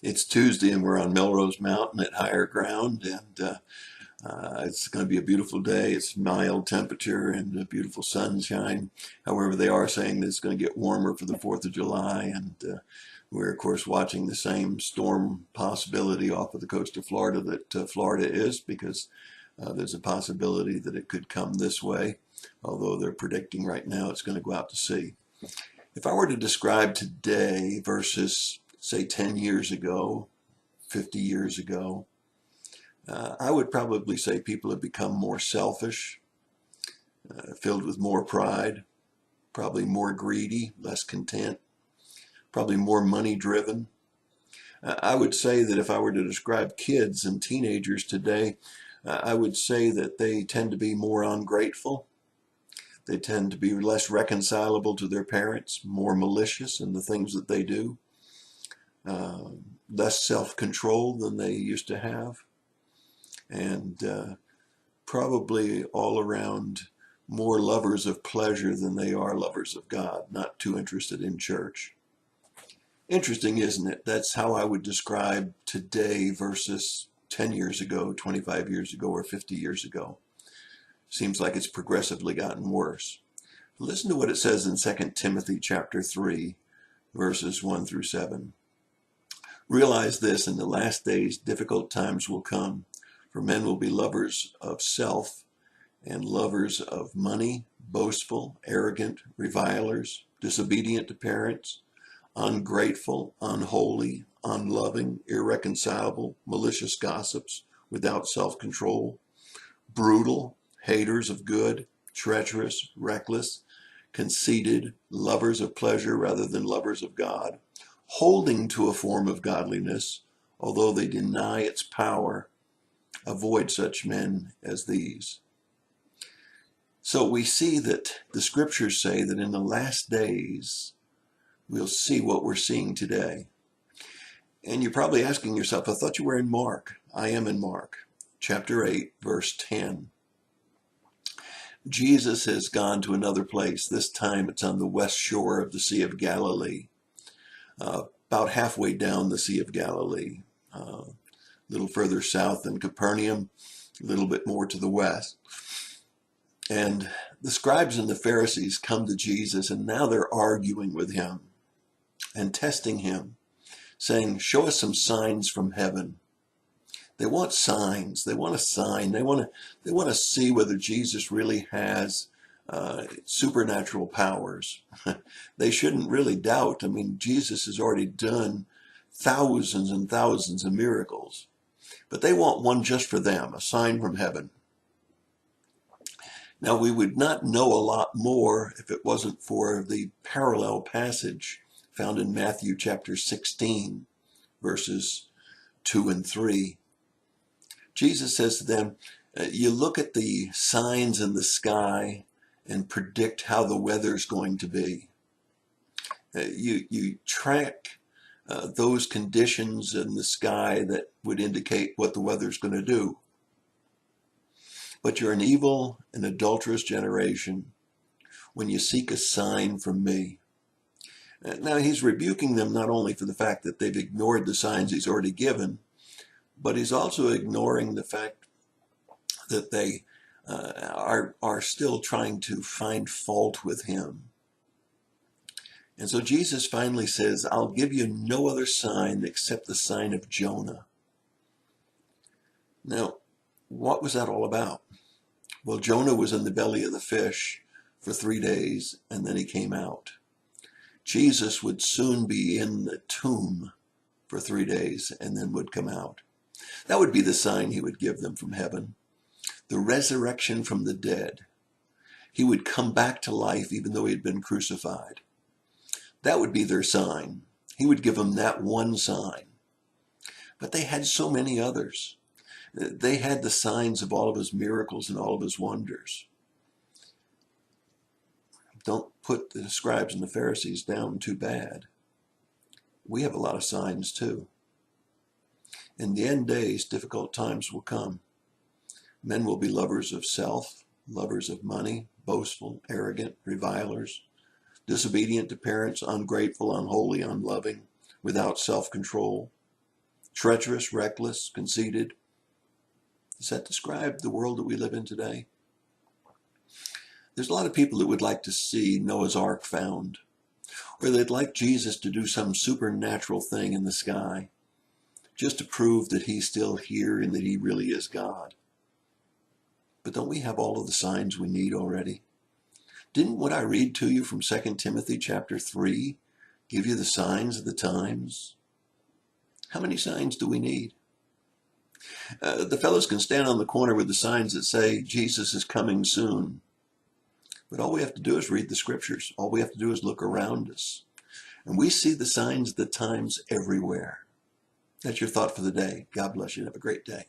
It's Tuesday and we're on Melrose Mountain at higher ground, and it's going to be a beautiful day. It's mild temperature and a beautiful sunshine. However, they are saying that it's going to get warmer for the 4th of July, and we're, of course, watching the same storm possibility off of the coast of Florida that Florida is, because there's a possibility that it could come this way, although they're predicting right now it's going to go out to sea. If I were to describe today versus, say, 10 years ago, 50 years ago, I would probably say people have become more selfish, filled with more pride, probably more greedy, less content, probably more money driven. I would say that if I were to describe kids and teenagers today, I would say that they tend to be more ungrateful. They tend to be less reconcilable to their parents, more malicious in the things that they do, less self-control than they used to have, and probably all around more lovers of pleasure than they are lovers of God, not too interested in church. Interesting, isn't it? That's how I would describe today versus 10 years ago, 25 years ago, or 50 years ago. Seems like it's progressively gotten worse. Listen to what it says in 2 Timothy chapter 3, verses 1 through 7. Realize this, in the last days difficult times will come, for men will be lovers of self and lovers of money, boastful, arrogant, revilers, disobedient to parents, ungrateful, unholy, unloving, irreconcilable, malicious gossips, without self-control, brutal, haters of good, treacherous, reckless, conceited, lovers of pleasure rather than lovers of God, holding to a form of godliness, although they deny its power. Avoid such men as these. So we see that the scriptures say that in the last days, we'll see what we're seeing today. And you're probably asking yourself, I thought you were in Mark. I am in Mark, chapter 8, verse 10. Jesus has gone to another place. This time it's on the west shore of the Sea of Galilee, about halfway down the Sea of Galilee, a little further south than Capernaum, a little bit more to the west. And the scribes and the Pharisees come to Jesus, and now they're arguing with him and testing him, saying, show us some signs from heaven. They want signs. They want a sign. They want to see whether Jesus really has supernatural powers. They shouldn't really doubt. I mean, Jesus has already done thousands and thousands of miracles, but they want one just for them, a sign from heaven. Now, we would not know a lot more if it wasn't for the parallel passage found in Matthew chapter 16, verses 2 and 3. Jesus says to them, you look at the signs in the sky and predict how the weather's going to be. You track those conditions in the sky that would indicate what the weather's going to do. But you're an evil and adulterous generation when you seek a sign from me. Now, he's rebuking them not only for the fact that they've ignored the signs he's already given, but he's also ignoring the fact that they are still trying to find fault with him. And so Jesus finally says, I'll give you no other sign except the sign of Jonah. Now, what was that all about? Well, Jonah was in the belly of the fish for 3 days, and then he came out. Jesus would soon be in the tomb for 3 days and then would come out. That would be the sign he would give them from heaven. The resurrection from the dead. He would come back to life even though he had been crucified. That would be their sign. He would give them that one sign. But they had so many others. They had the signs of all of his miracles and all of his wonders. Don't put the scribes and the Pharisees down too bad. We have a lot of signs too. In the end days, difficult times will come. Men will be lovers of self, lovers of money, boastful, arrogant, revilers, disobedient to parents, ungrateful, unholy, unloving, without self-control. treacherous, reckless, conceited. Does that describe the world that we live in today? There's a lot of people that would like to see Noah's Ark found, or they'd like Jesus to do some supernatural thing in the sky, just to prove that he's still here and that he really is God. But don't we have all of the signs we need already? Didn't what I read to you from 2 Timothy chapter 3 give you the signs of the times? How many signs do we need? The fellows can stand on the corner with the signs that say Jesus is coming soon. But all we have to do is read the scriptures. All we have to do is look around us. And we see the signs of the times everywhere. That's your thought for the day. God bless you. Have a great day.